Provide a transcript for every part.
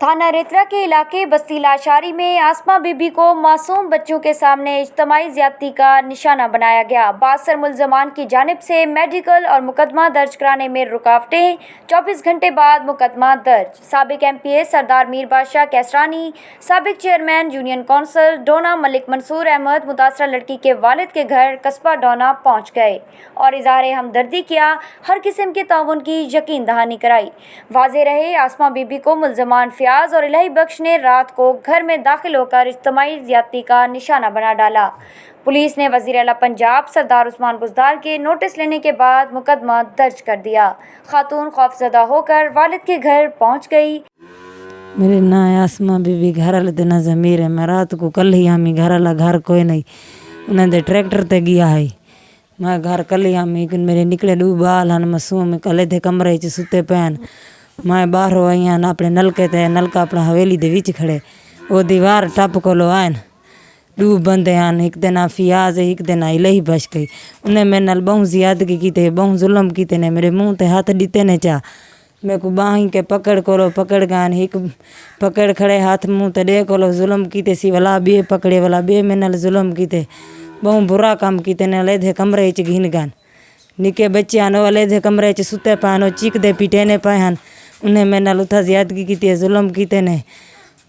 थाना रेतरा के इलाके बस्ती लाशारी में आसमा बीबी को मासूम बच्चों के सामने इज्तमाई ज्यादती का निशाना बनाया गया। बासर मुल्ज़मान की जानिब से मेडिकल और मुकदमा दर्ज कराने में रुकावटें। 24 घंटे बाद मुकदमा दर्ज। साबिक MP सरदार मीर बादशाह कैसरानी, साबिक चेयरमैन यूनियन कौंसिल डोना मलिक मंसूर अहमद मुतासरा लड़की के वालिद के घर कस्बा डोना पहुँच गए और इज़हार हमदर्दी किया। हर किस्म के ताउन की यकीन दहानी कराई। वाज़ेह रहे, आसमा बीबी को मुल्ज़मान और इलाही बख्श ने रात को घर में दाखिल होकर इज्तमाई ज्यादती का निशाना बना डाला। पुलिस ने वज़ीर आला पंजाब सरदार उस्मान बुज़दार के नोटिस लेने के बाद मुकदमा दर्ज कर दिया। खातून खौफजदा होकर वालिद के घर पहुंच गई। मेरे ना आसमा बीबी घर वाले दिन ज़मीर है। मैं रात को कल ही आमी घर वाला घर कोई नहीं, उन्हें ट्रैक्टर ते गया है। मैं घर कल ही आमी मेरे निकले दू बाल हन मासूम कले थे कमरे च सुते पैन। मैं बाहर आई हाँ अपने नलके ते, नलका अपना हवेली दे विच खड़े, वो दीवार टप कोलो आन दू बंदे हैं। एक दिन फियाज है, एक दिन इलाही बच गई। उन्हें मेरे नाल बहु ज़्यादगी की थे, बहु जुल्म की ने, मेरे मुँह ते हाथ दीते ने चा। मेरे को बाही के पकड़ कोलो पकड़ गान एक पकड़ खड़े हाथ मुँह ते दे कोलो जुल्म की थे। सी वाला बे पकड़े वाला बे मेरे नाल जुल्म की थे, बहु बुरा काम की ने। ले थे कमरे च घिन गान निके बच्चे आनो ले थे कमरे च सुते पानो चीक दे पीटे ने पाए हन। उन्हें मेरे नाल उथा ज़्यादगी की थी, जुल्म कीते ने।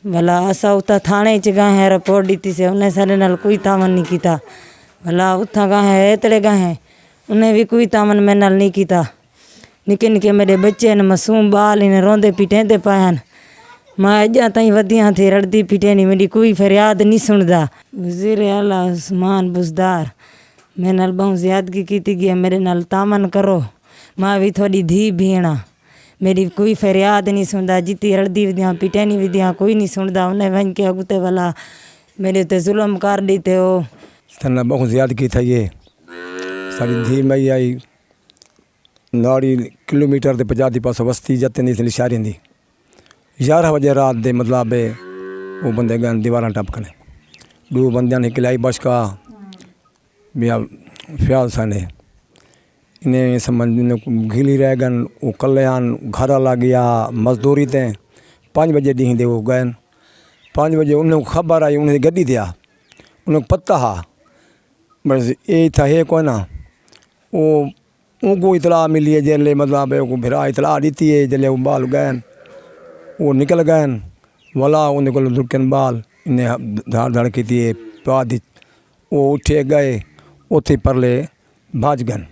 भला असा उथा थाने च गए हैं, रिपोर्ट दी से उन्हें सारे नाल कोई तावन नहीं किया। भला उथा गए हैं एतड़े गए हैं, उन्हें भी कोई तावन मेरे नाल नहीं किया। निके निके मेरे बच्चे ने मासूम बाल इन्हें रोंदे पीटेंदे पाए हैं। मैं अजा ताई वधिया थी रड़दी पीटे नहीं, मेरी कोई फरियाद नहीं सुनदा। वज़ीर आला उस्मान बुज़दार मेरे नाल बहु ज़्यादगी की गई, मेरे नाल तावन करो। मां भी थोड़ी धी भेणा, मेरी कोई फरियाद नहीं सुनता। जितनी रड़दी विधियाँ पिटैनी विधियाँ कोई नहीं सुनता। उन्हें वन के अगुते वाला मेरे ते जुल्म कर दी थे। वो थना बहुत ज़्यादगी था। ये सारी धी मई आई नाड़ी किलोमीटर के 50 पास बस्ती जाते नहीं थी लिशारी दी। 11 बजे रात दे मतलब वो बंदे गए दीवार टपकने, दो बंद ने किलाई बच का बिया फ्याल साने इन्हें समझ घिली रह गए। वो कल्याण घर ला गया मजदूरी ते 5 बजे डी दे वो गए। 5 बजे उन्हें खबर आई, उन्हें गड्डी दिया, उन्हें पता हा बस ये था है कोई ना। वो उनको इतला मिली है जल्ले मतलब को फिर इतला दी है जल्ले वो बाल गए, वो निकल गए वाला उन्हें को दुर्कन बाल इन्हें धार धाड़ की थी पा दी। वो उठे गए उथे परले भाज गए।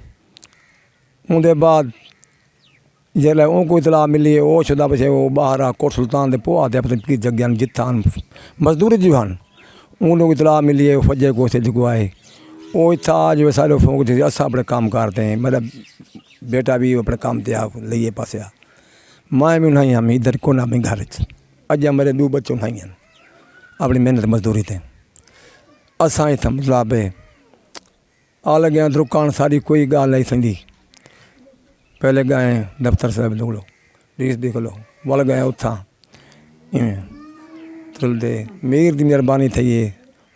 उनके बाद जल्द उनको इतला मिली है वो शुदा पे वो बाहर आ कोट सुल्तान दे पो आते अपनी जगह जिथा मजदूरी जो हैं उन लोग इतला मिली है फजे को से जुगवाए। वो इतना जो सारे फोक थे असा अपने काम करते हैं, मतलब बेटा भी अपने काम ते आ लिए पास आ। मैं भी नहीं हम इधर को ना अपने घर अज मेरे 2 बच्चे नहीं हैं अपनी मेहनत मजदूरी थे। असा इतना मतलब आ लगे दुकान सारी कोई गाल नहीं थी। पहले गए दफ्तर साहब देख लो रीस देख लो वल गए उथा इवें चलते मेर की मेहरबानी थी। ये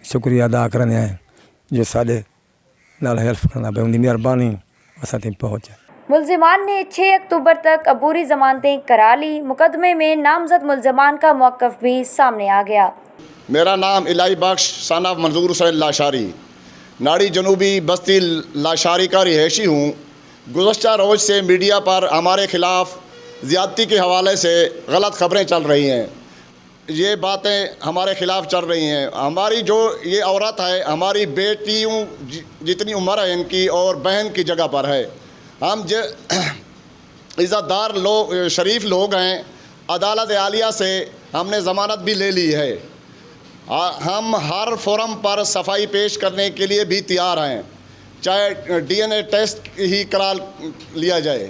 शुक्रिया अदा करने हैं जो साढ़े नाल हेल्प करना पे उनकी मेहरबानी असा तक पहुँचे। मुल्ज़िमान ने 6 अक्टूबर तक अबूरी जमानतें करा ली। मुकदमे में नामजद मुल्ज़िमान का मौक़िफ़ भी सामने आ गया। मेरा नाम इलाही बख्श सन ऑफ मंजूर हुसैन लाशारी नाड़ी जनूबी बस्ती लाशारी का रिहायशी हूँ। गुज़श्ता रोज़ से मीडिया पर हमारे ख़िलाफ़ ज़्यादती के हवाले से गलत ख़बरें चल रही हैं। ये बातें हमारे ख़िलाफ़ चल रही हैं। हमारी जो ये औरत है हमारी बेटियों जितनी उम्र है इनकी और बहन की जगह पर है। हम इज़्ज़तदार लोग शरीफ लोग हैं। अदालत आलिया से हमने ज़मानत भी ले ली है। हम हर फोरम पर सफाई पेश करने के लिए भी तैयार हैं, चाहे DNA टेस्ट ही करा लिया जाए।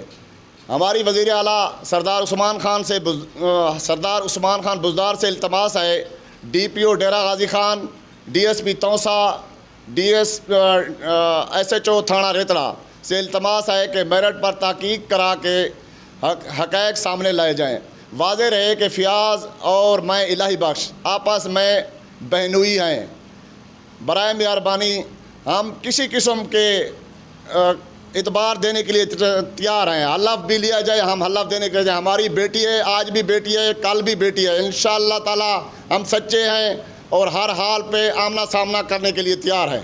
हमारी वज़ीर आला सरदार उस्मान खान बुज़दार से इल्तमास है, DPO डेरा गाजी खान, DSP तौसा, SHO थाना रेतरा से इल्तमास है कि मेरठ पर तहकीक करा के हक़ाइक़ सामने लाए जाएँ। वाज़ेह रहे कि फ़ियाज़ और मैं इलाही बख्श आपस में बहनोई हैं। बराए मेहरबानी हम किसी किस्म के इतबार देने के लिए तैयार हैं। हलफ भी लिया जाए, हम हलफ देने के लिए, हमारी बेटी है, आज भी बेटी है, कल भी बेटी है। इंशाअल्लाह ताला हम सच्चे हैं और हर हाल पे आमना सामना करने के लिए तैयार हैं।